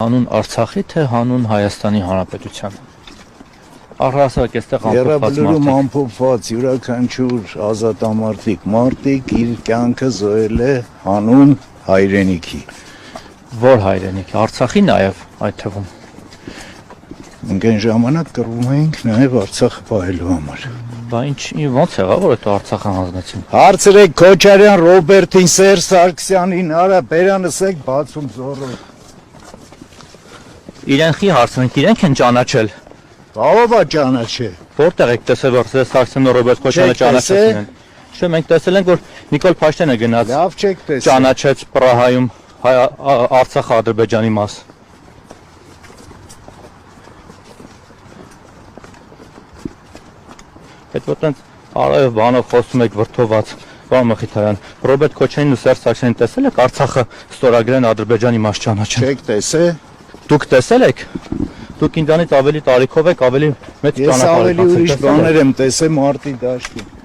Հանուն Արցախի թե հանուն Հայաստանի Հանրապետության։ Առհասարակ այստեղ Եռաբլուրում ամփոփված յուրաքանչյուր ազատամարտիկ մարտիկ իր կյանքը զոհել է հանուն հայրենիքի։ Որ հայրենիքի, Արցախի նաև այդ թվում։ Մենք այն ժամանակ կռվում էինք նաև Արցախը պահելու համար։ Բա ոնց եղավ որ այդ Արցախը հանձնեցին։ Հարցրեք Քոչարյան Ռոբերտին, Սերժ Սարգսյանին, արա բերանս եք բացում զորով։ Իրենքի հարցնենք, իրենք են ճանաչել։ Ով է ճանաչել։ Որտեղ եք տեսել որ Սերժ Սարգսյանն ու Ռոբերտ Քոչարյանը ճանաչեցին են։ Չէ, մենք տեսել ենք որ Նիկոլ Փաշինյանը գնաց։ Լավ չեք տեսել։ Ճանաչեց Պրահայում Արցախը Ադրբեջանի մաս։ Այդ որտենց արև բանով խոսում եք վրթոված, պարոն Մխիթարյան, Ռոբերտ Քոչարյանն ու Սերժ Սարգսյանին տեսել եք Արցախը ստորագրեն Ադրբեջանի մաս ճանաչեն։ Չեք տեսել։ Դուք տեսել եք։ Դուք ինձանից ավելի տարիքով եք, ավելի մեծ ճանապարհ եք անցել։ Ես ավելի ուրիշ բաներ եմ տեսել մարտի դաշտում։